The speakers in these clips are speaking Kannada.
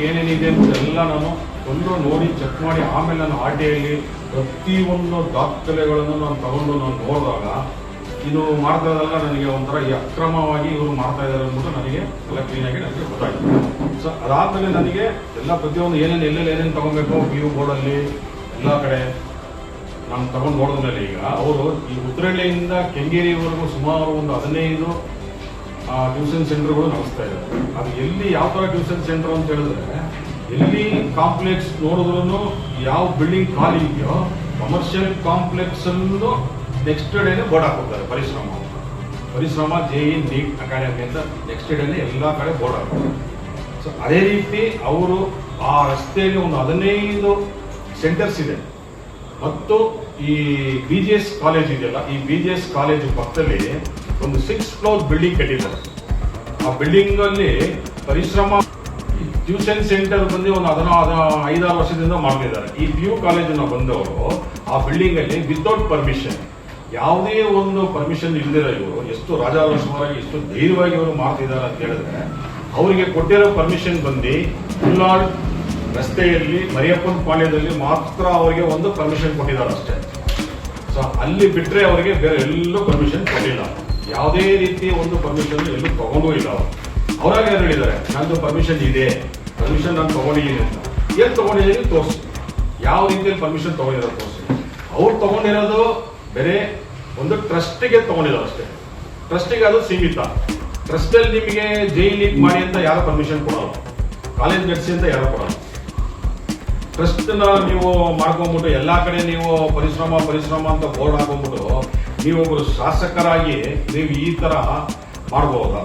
ಏನೇನಿದೆ ಅನ್ನೋದೆಲ್ಲ ನಾನು ನೋಡಿ ಚೆಕ್ ಮಾಡಿ ಆಮೇಲೆ ನಾನು RTIಯಲ್ಲಿ ಪ್ರತಿಯೊಂದು ದಾಖಲೆಗಳನ್ನು ನಾನು ತಗೊಂಡು ನಾನು ನೋಡಿದಾಗ ಇದು ಮಾಡ್ತಾ ಇದ್ದಲ್ಲ ನನಗೆ ಒಂಥರ ಈ ಅಕ್ರಮವಾಗಿ ಇವರು ಮಾಡ್ತಾ ಇದ್ದಾರೆ ಅಂದ್ಬಿಟ್ಟು ನನಗೆ ಎಲ್ಲ ಕ್ಲೀನಾಗಿ ನನಗೆ ಗೊತ್ತಾಯಿತು. ಸೊ ಅದಾದಮೇಲೆ ನನಗೆ ಎಲ್ಲ ಪ್ರತಿಯೊಂದು ಏನೇನು ತಗೊಬೇಕು PU ಬೋರ್ಡಲ್ಲಿ ಎಲ್ಲ ಕಡೆ ನಾನು ತಗೊಂಡು ನೋಡಿದ್ಮೇಲೆ ಈಗ ಅವರು ಈ ಉತ್ತರಹಳ್ಳಿಯಿಂದ ಕೆಂಗೇರಿವರೆಗೂ ಸುಮಾರು ಒಂದು 15 ಟ್ಯೂಷನ್ ಸೆಂಟರ್ಗಳು ನಡೆಸ್ತಾ ಇದ್ದಾರೆ. ಅದು ಎಲ್ಲಿ ಯಾವ ಥರ ಟ್ಯೂಷನ್ ಸೆಂಟರ್ ಅಂತ ಹೇಳಿದ್ರೆ ಎಲ್ಲಿ ಕಾಂಪ್ಲೆಕ್ಸ್ ನೋಡಿದ್ರು ಯಾವ ಬಿಲ್ಡಿಂಗ್ ಖಾಲಿ ಇದೆಯೋ ಕಮರ್ಷಿಯಲ್ ಕಾಂಪ್ಲೆಕ್ಸ್ ಅನ್ನು ನೆಕ್ಸ್ಟ್ ಡೇನೆ ಬೋರ್ಡ್ ಹಾಕೋತಾರೆ ಪರಿಶ್ರಮ JE NEET ಅಕಾಡೆಮಿ ಅಂತ ನೆಕ್ಸ್ಟ್ ಡೇನೆ ಎಲ್ಲ ಕಡೆ ಬೋರ್ಡ್ ಹಾಕೋತಾರೆ. ಸೊ ಅದೇ ರೀತಿ ಅವರು ಆ ರಸ್ತೆಯಲ್ಲಿ ಒಂದು 15 ಸೆಂಟರ್ಸ್ ಇದೆ. ಮತ್ತು ಈ BGS ಕಾಲೇಜ್ ಇದೆಯಲ್ಲ, ಈ BGS ಕಾಲೇಜು ಪಕ್ಕದಲ್ಲಿ ಒಂದು 6 ಫ್ಲೋರ್ ಬಿಲ್ಡಿಂಗ್ ಕಟ್ಟಿದ್ದಾರೆ. ಆ ಬಿಲ್ಡಿಂಗ್ ಅಲ್ಲಿ ಪರಿಶ್ರಮ ಟ್ಯೂಷನ್ ಸೆಂಟರ್ ಬಂದು ಒಂದು 5-6 ವರ್ಷದಿಂದ ಮಾಡ್ತಿದ್ದಾರೆ. ಈ PU ಕಾಲೇಜನ್ನ ಬಂದವರು ಆ ಬಿಲ್ಡಿಂಗ್ ಅಲ್ಲಿ ವಿತೌಟ್ ಪರ್ಮಿಷನ್, ಯಾವುದೇ ಒಂದು ಪರ್ಮಿಷನ್ ಇಲ್ದಿರೋ ಇವರು ಎಷ್ಟು ರಾಜಾರೋಷವಾಗಿ ಎಷ್ಟು ಧೈರ್ಯವಾಗಿ ಇವರು ಮಾಡ್ತಿದ್ದಾರೆ ಅಂತ ಹೇಳಿದ್ರೆ ಅವರಿಗೆ ಕೊಟ್ಟಿರೋ ಪರ್ಮಿಷನ್ ಬಂದು ಉಲ್ಲಾಳ್ ರಸ್ತೆಯಲ್ಲಿ ಮರಿಯಪ್ಪನ ಪಾಳ್ಯದಲ್ಲಿ ಮಾತ್ರ ಅವರಿಗೆ ಒಂದು ಪರ್ಮಿಷನ್ ಕೊಟ್ಟಿದ್ದಾರೆ ಅಷ್ಟೇ. ಸೊ ಅಲ್ಲಿ ಬಿಟ್ಟರೆ ಅವರಿಗೆ ಬೇರೆ ಎಲ್ಲೂ ಪರ್ಮಿಷನ್ ಕೊಟ್ಟಿಲ್ಲ. ಯಾವುದೇ ರೀತಿಯ ಒಂದು ಪರ್ಮಿಷನ್ ಎಲ್ಲೂ ತಗೊಂಡೂ ಇಲ್ಲ. ಅವರಾಗ ಏನು ಹೇಳಿದ್ದಾರೆ, ನಂದು ಪರ್ಮಿಷನ್ ಇದೆ, ಪರ್ಮಿಷನ್ ನಾನು ತಗೊಂಡಿದ್ದೀನಿ ಅಂತ. ಏನು ತಗೊಂಡಿದ್ದೀನಿ ತೋರಿಸಿ, ಯಾವ ರೀತಿಯಲ್ಲಿ ಪರ್ಮಿಷನ್ ತಗೊಂಡಿರೋ ತೋರಿಸಿ. ಅವ್ರು ತಗೊಂಡಿರೋದು ಬೇರೆ ಒಂದು ಟ್ರಸ್ಟಿಗೆ ತಗೊಂಡಿದ್ದಾರೆ ಅಷ್ಟೇ. ಟ್ರಸ್ಟಿಗೆ ಅದು ಸೀಮಿತ. ಟ್ರಸ್ಟಲ್ಲಿ ನಿಮಗೆ JE NEET ಮಾಡಿ ಅಂತ ಯಾರು ಪರ್ಮಿಷನ್ ಕೊಡೋಲ್ಲ, ಕಾಲೇಜ್ ನಡೆಸಿ ಅಂತ ಯಾರು ಕೊಡೋಲ್ಲ. ಟ್ರಸ್ಟ್ನ ನೀವು ಮಾಡ್ಕೊಂಡ್ಬಿಟ್ಟು ಎಲ್ಲ ಕಡೆ ನೀವು ಪರಿಶ್ರಮ ಅಂತ ಬೋರ್ಡ್ ಹಾಕೊಂಡ್ಬಿಟ್ಟು ನೀವೊಬ್ಬರು ಶಾಸಕರಾಗಿ ನೀವು ಈ ಥರ ಮಾಡ್ಬೋದಾ?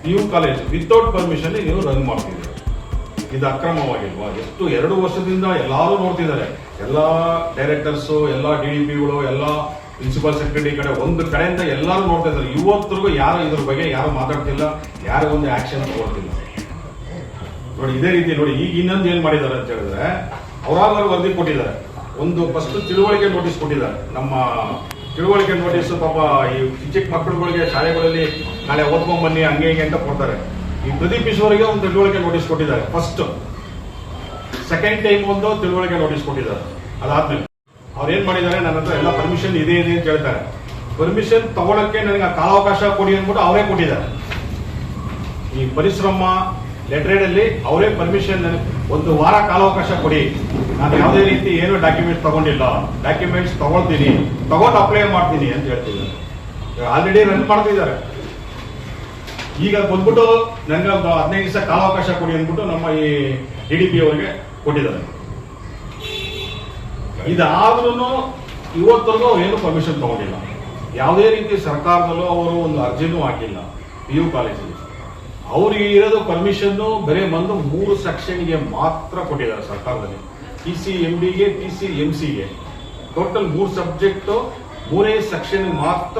PU ಕಾಲೇಜ್ ವಿತೌಟ್ ಪರ್ಮಿಷನ್ ನೀವು ರನ್ ಮಾಡ್ತಿದ್ದೀರಿ. ಇದು ಅಕ್ರಮವಾಗಿಲ್ವಾ? ಎಷ್ಟು 2 ವರ್ಷದಿಂದ ಎಲ್ಲರೂ ನೋಡ್ತಿದ್ದಾರೆ. ಎಲ್ಲ ಡೈರೆಕ್ಟರ್ಸು, ಎಲ್ಲ DDPಗಳು, ಎಲ್ಲ ಪ್ರಿನ್ಸಿಪಲ್ ಸೆಕ್ರೆಟರಿ ಕಡೆ ಒಂದು ಕಡೆಯಿಂದ ಎಲ್ಲರೂ ನೋಡ್ತಾ ಇದ್ದಾರೆ. ಇವತ್ತರೆಗೂ ಯಾರು ಇದ್ರ ಬಗ್ಗೆ ಯಾರು ಮಾತಾಡ್ತಿಲ್ಲ, ಯಾರು ಒಂದು ಆಕ್ಷನ್ ತಗೊಳ್ತಿಲ್ಲ. ನೋಡಿ ಇದೇ ರೀತಿ ನೋಡಿ ಈಗ ಇನ್ನೊಂದು ಏನ್ ಮಾಡಿದ್ದಾರೆ ಅಂತ ಹೇಳಿದ್ರೆ ಅವರಾಗ ವರದಿ ಕೊಟ್ಟಿದ್ದಾರೆ. ಒಂದು ಫಸ್ಟ್ ತಿಳುವಳಿಕೆ ನೋಟಿಸ್ ಕೊಟ್ಟಿದ್ದಾರೆ. ನಮ್ಮ ತಿಳುವಳಿಕೆ ನೋಟಿಸ್ ಪಾಪ ಈ ಚಿಕ್ಕ ಮಕ್ಕಳುಗಳಿಗೆ ಶಾಲೆಗಳಲ್ಲಿ ನಾಳೆ ಓದ್ಕೊಂಡ್ ಬನ್ನಿ ಹಂಗೆ ಹಿಂಗೆ ಅಂತ ಕೊಡ್ತಾರೆ. ಈ ಪ್ರದೀಪ್ ಈಶ್ವರಿಗೆ ಒಂದು ತಿಳುವಳಿಕೆ ನೋಟಿಸ್ ಕೊಟ್ಟಿದ್ದಾರೆ. ಫಸ್ಟ್ ಸೆಕೆಂಡ್ ಟೈಮ್ ಒಂದು ತಿಳುವಳಿಕೆ ನೋಟಿಸ್ ಕೊಟ್ಟಿದ್ದಾರೆ. ಅದಾದ್ಮೇಲೆ ಅವ್ರು ಏನ್ ಮಾಡಿದ್ದಾರೆ, ನನ್ನ ಹತ್ರ ಎಲ್ಲ ಪರ್ಮಿಷನ್ ಇದೆ ಅಂತ ಹೇಳ್ತಾರೆ. ಪರ್ಮಿಷನ್ ತಗೊಳಕ್ಕೆ ನನಗೆ ಕಾಲಾವಕಾಶ ಕೊಡಿ ಅಂದ್ಬಿಟ್ಟು ಅವರೇ ಕೊಟ್ಟಿದ್ದಾರೆ. ಈ ಪರಿಶ್ರಮ ಲೆಟರೇಡ್ ಅಲ್ಲಿ ಅವರೇ ಪರ್ಮಿಷನ್ ಒಂದು ವಾರ ಕಾಲಾವಕಾಶ ಕೊಡಿ, ನಾನು ಯಾವುದೇ ರೀತಿ ಏನು ಡಾಕ್ಯುಮೆಂಟ್ಸ್ ತಗೊಂಡಿಲ್ಲ, ಡಾಕ್ಯುಮೆಂಟ್ಸ್ ತಗೊಳ್ತೀನಿ, ತಗೊಂಡು ಅಪ್ಲೈ ಮಾಡ್ತೀನಿ ಅಂತ ಹೇಳ್ತಿದ್ದಾರೆ. ಆಲ್ರೆಡಿ ರನ್ ಮಾಡ್ತಿದ್ದಾರೆ. ಈಗ ಬಂದ್ಬಿಟ್ಟು ನನಗೆ ಒಂದು 15 ದಿವಸ ಕಾಲಾವಕಾಶ ಕೊಡಿ ಅಂದ್ಬಿಟ್ಟು ನಮ್ಮ ಈ DDP ಅವರಿಗೆ ಕೊಟ್ಟಿದ್ದಾರೆ. ಇದಾದ್ರೂ ಇವತ್ತರೆಗೂ ಅವ್ರು ಏನು ಪರ್ಮಿಷನ್ ತಗೊಂಡಿಲ್ಲ. ಯಾವುದೇ ರೀತಿ ಸರ್ಕಾರದಲ್ಲೂ ಅವರು ಒಂದು ಅರ್ಜಿನೂ ಹಾಕಿಲ್ಲ. PU ಕಾಲೇಜಲ್ಲಿ ಅವ್ರಿಗೆ ಇರೋದು ಪರ್ಮಿಷನ್ ಬರೀ ಬಂದು 3 ಸೆಕ್ಷನ್ಗೆ ಮಾತ್ರ ಕೊಟ್ಟಿದ್ದಾರೆ ಸರ್ಕಾರದಲ್ಲಿ. PC MDಗೆ, PC MC ಗೆ ಟೋಟಲ್ 3 ಸಬ್ಜೆಕ್ಟ್ 3 ಸೆಕ್ಷನ್ ಮಾತ್ರ